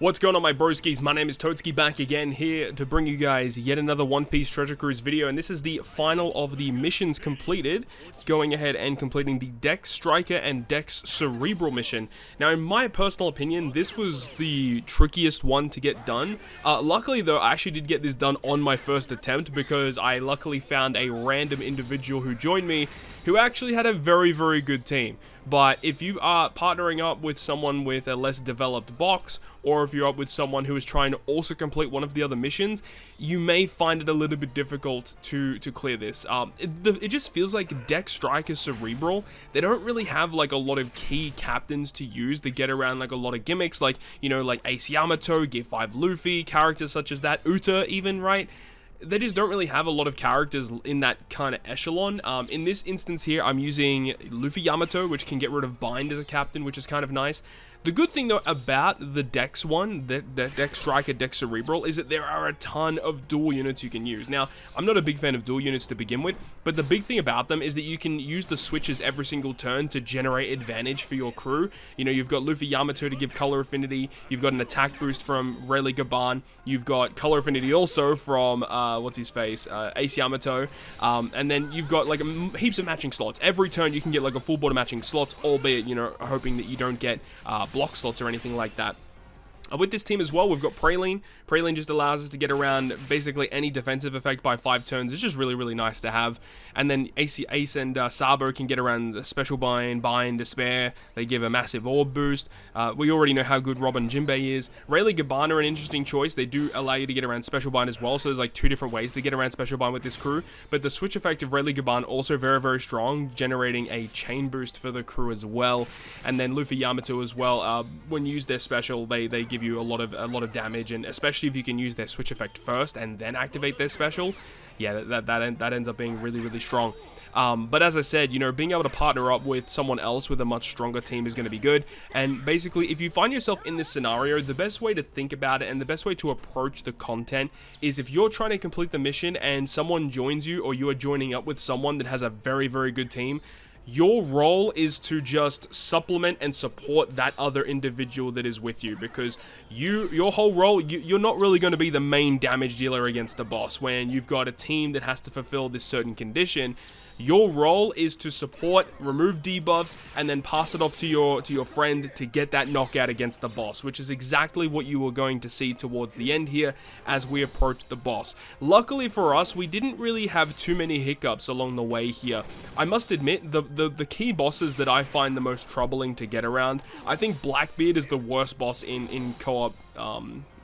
What's going on, my broskiis? My name is Totski, back again here to bring you guys yet another One Piece Treasure Cruise video, and this is the final of the missions completed, going ahead and completing the DEX Striker and DEX Cerebral mission. Now, in my personal opinion, this was the trickiest one to get done. Luckily, though, I actually did get this done on my first attempt, because I luckily found a random individual who joined me who actually had a very, very good team. But if you are partnering up with someone with a less developed box, or if you're up with someone who is trying to also complete one of the other missions, you may find it a little bit difficult to clear this. It just feels like DEX Striker Cerebral, they don't really have like a lot of key captains to use to get around like a lot of gimmicks, like, you know, like Ace Yamato, Gear 5 Luffy, characters such as that, Uta even, right? They just don't really have a lot of characters in that kind of echelon. In this instance here, I'm using Luffy Yamato, which can get rid of Bind as a captain, which is kind of nice. The good thing, though, about the DEX one, the DEX Striker, DEX Cerebral, is that there are a ton of dual units you can use. Now, I'm not a big fan of dual units to begin with, but the big thing about them is that you can use the switches every single turn to generate advantage for your crew. You know, you've got Luffy Yamato to give color affinity, you've got an attack boost from Rayleigh Gaban, you've got color affinity also from, what's his face, Ace Yamato, and then you've got like heaps of matching slots. Every turn you can get like a full board of matching slots, albeit, you know, hoping that you don't get block slots or anything like that. With this team as well, we've got Praline. Praline just allows us to get around basically any defensive effect by 5 turns. It's just really, really nice to have. And then Ace and Sabo can get around the Special Bind, Despair. They give a massive orb boost. We already know how good Robin Jinbei is. Rayleigh Gaban are an interesting choice. They do allow you to get around Special Bind as well, so there's like 2 different ways to get around Special Bind with this crew. But the switch effect of Rayleigh Gaban also very, very strong, generating a chain boost for the crew as well. And then Luffy Yamato as well. When you use their special, they give you a lot of damage, and especially if you can use their switch effect first and then activate their special, yeah, that ends up being really, really strong. But as I said, you know, being able to partner up with someone else with a much stronger team is going to be good. And basically, if you find yourself in this scenario, the best way to think about it and the best way to approach the content is if you're trying to complete the mission and someone joins you, or you are joining up with someone that has a very, very good team, your role is to just supplement and support that other individual that is with you, because your whole role, you're not really going to be the main damage dealer against the boss when you've got a team that has to fulfill this certain condition. Your role is to support, remove debuffs, and then pass it off to your friend to get that knockout against the boss, which is exactly what you were going to see towards the end here as we approach the boss. Luckily for us, we didn't really have too many hiccups along the way here. I must admit, the key bosses that I find the most troubling to get around, I think Blackbeard is the worst boss in co-op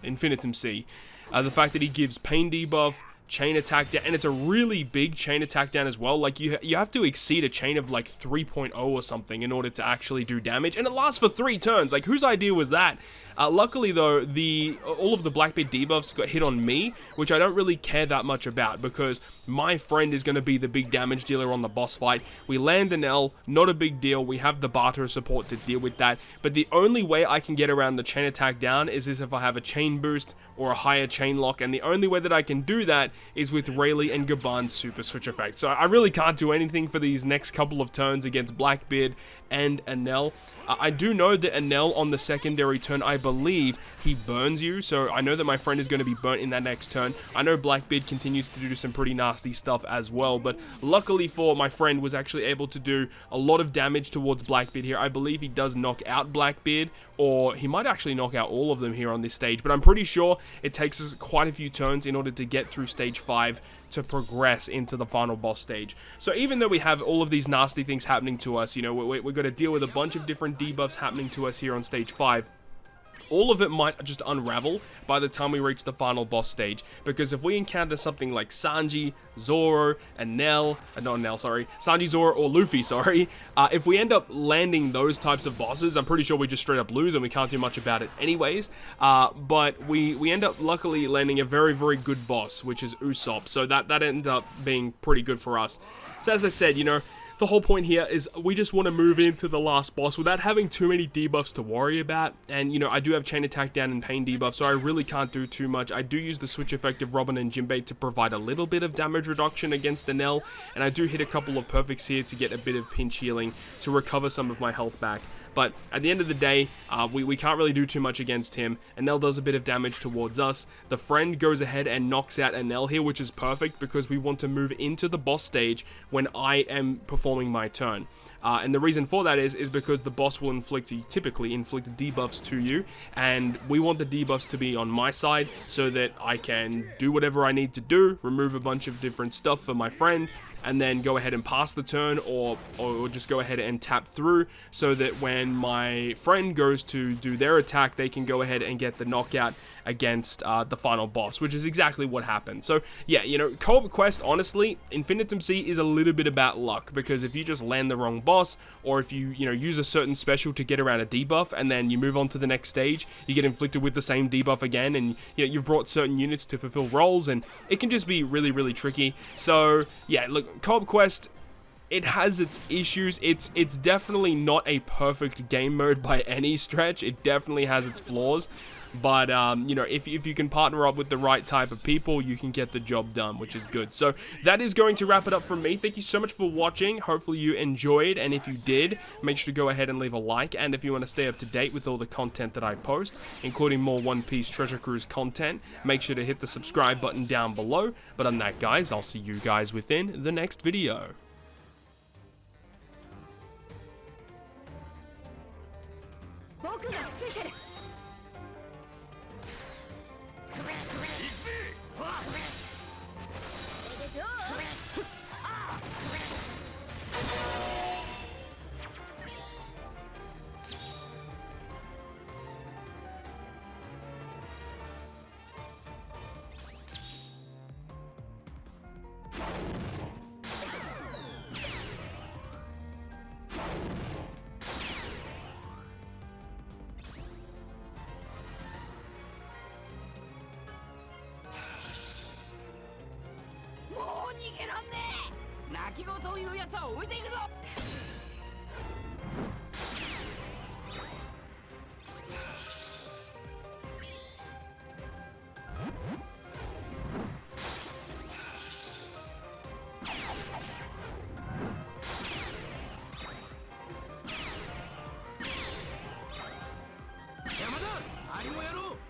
Infinitum C. The fact that he gives pain debuff, chain attack down, and it's a really big chain attack down as well. Like, you have to exceed a chain of like 3.0 or something in order to actually do damage, and it lasts for 3 turns. Like, whose idea was that? Luckily though, all of the Blackbeard debuffs got hit on me, which I don't really care that much about, because my friend is going to be the big damage dealer on the boss fight. We land an L, not a big deal. We have the barter support to deal with that, but the only way I can get around the chain attack down is if I have a chain boost or a higher chain lock, and the only way that I can do that is with Rayleigh and Gaban's super switch effect. So I really can't do anything for these next couple of turns against Blackbeard and Enel. I do know that Enel on the secondary turn, I believe he burns you, so I know that my friend is going to be burnt in that next turn. I know Blackbeard continues to do some pretty nasty stuff as well, but luckily for my friend, was actually able to do a lot of damage towards Blackbeard here. I believe he does knock out Blackbeard, or he might actually knock out all of them here on this stage, but I'm pretty sure it takes us quite a few turns in order to get through stage 5 to progress into the final boss stage. So even though we have all of these nasty things happening to us, you know, we're going to deal with a bunch of different debuffs happening to us here on stage 5. All of it might just unravel by the time we reach the final boss stage, because if we encounter something like Sanji, Zoro, and Sanji, Zoro, or Luffy, if we end up landing those types of bosses, I'm pretty sure we just straight up lose and we can't do much about it anyways, but we end up luckily landing a very, very good boss, which is Usopp, so that ended up being pretty good for us. So as I said, you know, the whole point here is we just want to move into the last boss without having too many debuffs to worry about. And, you know, I do have chain attack down and pain debuff, so I really can't do too much. I do use the switch effect of Robin and Jinbei to provide a little bit of damage reduction against Enel, and I do hit a couple of perfects here to get a bit of pinch healing to recover some of my health back. But at the end of the day, we can't really do too much against him. Enel does a bit of damage towards us. The friend goes ahead and knocks out Enel here, which is perfect because we want to move into the boss stage when I am performing my turn. And the reason for that is because the boss will typically inflict debuffs to you, and we want the debuffs to be on my side so that I can do whatever I need to do, remove a bunch of different stuff for my friend, and then go ahead and pass the turn, or just go ahead and tap through, so that when my friend goes to do their attack, they can go ahead and get the knockout against the final boss, which is exactly what happened. So yeah, you know, co-op quest, honestly, Infinitum C is a little bit about luck, because if you just land the wrong boss, or if you use a certain special to get around a debuff, and then you move on to the next stage, you get inflicted with the same debuff again, and you've brought certain units to fulfill roles, and it can just be really, really tricky. So yeah, look, co-op quest, it has its issues. It's definitely not a perfect game mode by any stretch. It definitely has its flaws. But, if you can partner up with the right type of people, you can get the job done, which is good. So that is going to wrap it up from me. Thank you so much for watching. Hopefully you enjoyed, and if you did, make sure to go ahead and leave a like. And if you want to stay up to date with all the content that I post, including more One Piece Treasure Cruise content, make sure to hit the subscribe button down below. But on that, guys, I'll see you guys within the next video. Yamada, あれもやろう。